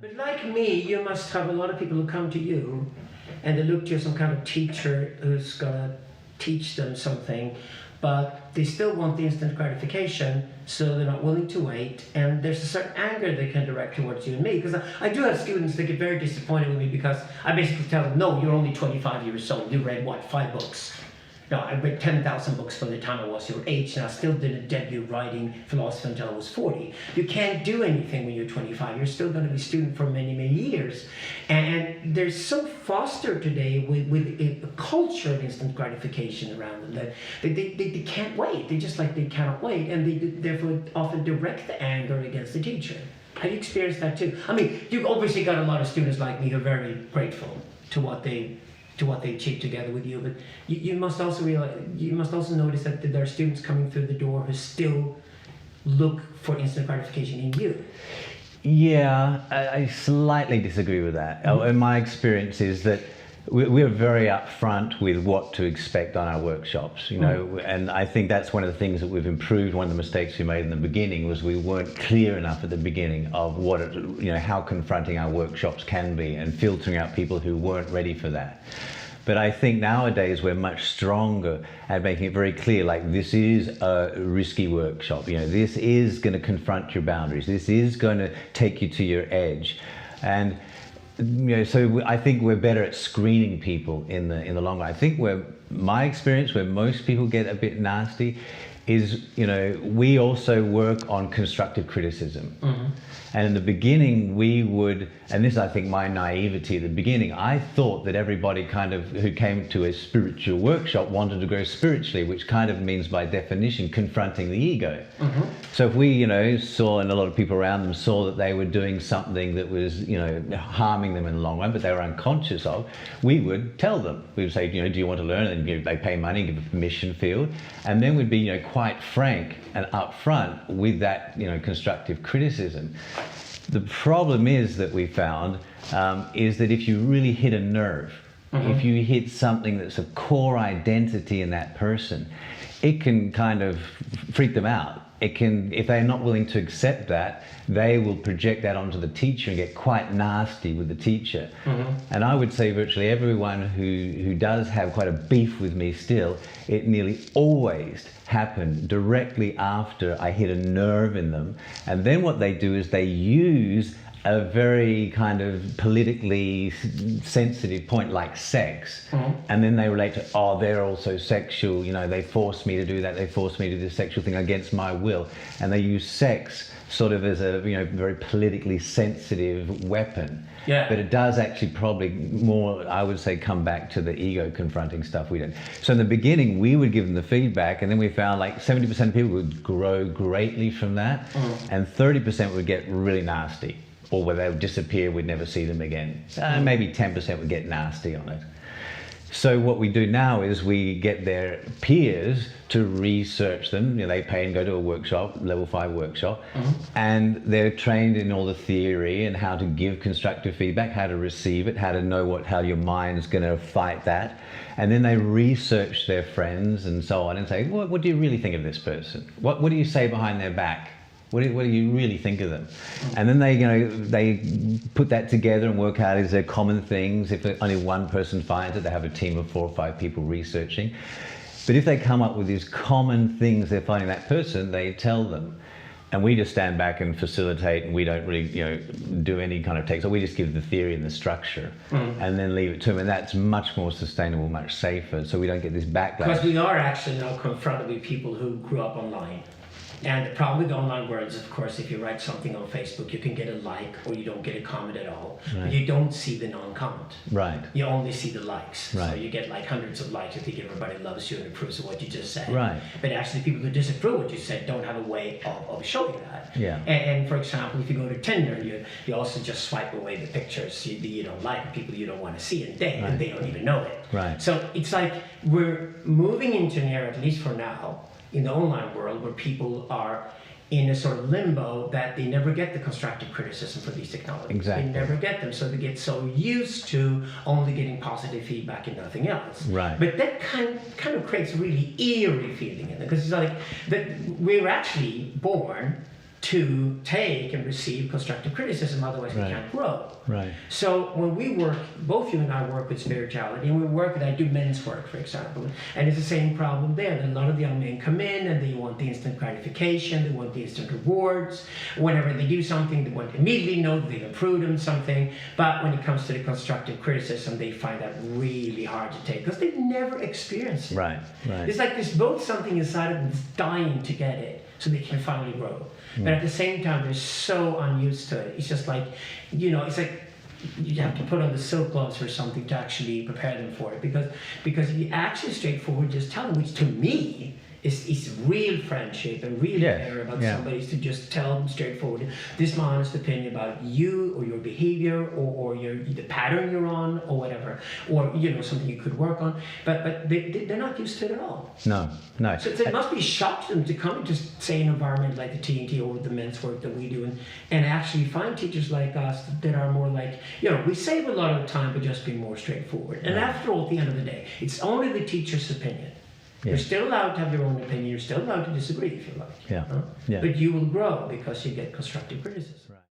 But like me, you must have a lot of people who come to you and they look to you as some kind of teacher who's gonna teach them something, but they still want the instant gratification, so they're not willing to wait, and there's a certain anger they can direct towards you and me. Because I do have students that get very disappointed with me because I basically tell them, no, you're only 25 years old, you read what, 5 books? No, I read 10,000 books from the time I was your age, and I still didn't debut writing philosophy until I was 40. You can't do anything when you're 25. You're still going to be a student for many, many years. And they're so fostered today with a culture of instant gratification around them that they can't wait. They cannot wait, and they therefore often direct the anger against the teacher. Have you experienced that too? I mean, you've obviously got a lot of students like me who are very grateful to what they achieve together with you, but you must also realize, you must also notice that there are students coming through the door who still look for instant gratification in you. Yeah, I slightly disagree with that. And my experience is that we're very upfront with what to expect on our workshops, you know, and I think that's one of the things that we've improved. One of the mistakes we made in the beginning was we weren't clear enough at the beginning of what how confronting our workshops can be, and filtering out people who weren't ready for that. But I think nowadays we're much stronger at making it very clear, like, this is a risky workshop, this is going to confront your boundaries, this is going to take you to your edge. And so I think we're better at screening people in the long run. I think my experience where most people get a bit nasty is, we also work on constructive criticism. And in the beginning we would, and this is, I think, my naivety at the beginning, I thought that everybody who came to a spiritual workshop wanted to grow spiritually, which kind of means by definition confronting the ego. So if we, saw, and a lot of people around them saw that they were doing something that was, harming them in the long run, but they were unconscious of, we would tell them. We would say, do you want to learn? And they pay money, give a permission field, and then we'd be, quite frank and upfront with that, constructive criticism. The problem is that we found is that if you really hit a nerve, if you hit something that's a core identity in that person, it can kind of freak them out. It can, if they're not willing to accept that, they will project that onto the teacher and get quite nasty with the teacher. And I would say virtually everyone who does have quite a beef with me still, it nearly always happened directly after I hit a nerve in them. And then what they do is they use a very kind of politically sensitive point like sex, and then they relate to, oh, they're also sexual, they forced me to do that, they forced me to do this sexual thing against my will, and they use sex sort of as a very politically sensitive weapon. Yeah. But it does actually probably more, I would say, come back to the ego confronting stuff we did. So in the beginning we would give them the feedback, and then we found like 70% of people would grow greatly from that, and 30% would get really nasty, or where they would disappear, we'd never see them again. Maybe 10% would get nasty on it. So what we do now is we get their peers to research them. they pay and go to a workshop, level 5 workshop, and they're trained in all the theory and how to give constructive feedback, how to receive it, how to know how your mind's going to fight that. And then they research their friends and so on and say, what do you really think of this person? What do you say behind their back? What do you really think of them? And then they put that together and work out, is there common things? If only one person finds it, they have a team of 4 or 5 people researching. But if they come up with these common things they're finding that person, they tell them. And we just stand back and facilitate, and we don't really do any kind of text. So we just give the theory and the structure and then leave it to them. And that's much more sustainable, much safer, so we don't get this backlash. Because we are actually now confronted with people who grew up online. And the problem with the online world is, of course, if you write something on Facebook, you can get a like or you don't get a comment at all. Right. But you don't see the non-comment. Right. You only see the likes. Right. So you get like hundreds of likes. You think everybody loves you and approves of what you just said. Right. But actually people who disapprove of what you said don't have a way of showing that. Yeah. And for example, if you go to Tinder, you also just swipe away the pictures you don't like, people you don't want to see, and they don't even know it. Right. So it's like we're moving into an era, at least for now, in the online world, where people are in a sort of limbo that they never get the constructive criticism for these technologies. Exactly. They never get them, so they get so used to only getting positive feedback and nothing else. Right. But that kind of creates a really eerie feeling in them, because it's like that we're actually born to take and receive constructive criticism, otherwise we can't grow. Right. So when we work, both you and I work with spirituality, and we work with, I do men's work, for example, and it's the same problem there. A lot of the young men come in and they want the instant gratification, they want the instant rewards. Whenever they do something, they want to immediately know that they've improved on something. But when it comes to the constructive criticism, they find that really hard to take because they've never experienced it. Right. It's like there's both something inside of them that's dying to get it so they can finally grow. But at the same time, they're so unused to it. It's just like, it's like you have to put on the silk gloves or something to actually prepare them for it. Because if you actually straightforward just tell them, which to me is real friendship and real care about somebody, is to just tell them straightforward, this is my honest opinion about you or your behavior or the pattern you're on or whatever, or something you could work on. But they're not used to it at all. No. So it must be shock to them to come into, say, an environment like the TNT or the men's work that we do, and actually find teachers like us that are more like, we save a lot of time but just be more straightforward. And after all, at the end of the day, it's only the teacher's opinion. You're still allowed to have your own opinion. You're still allowed to disagree if you like. Yeah. But you will grow because you get constructive criticism. Right.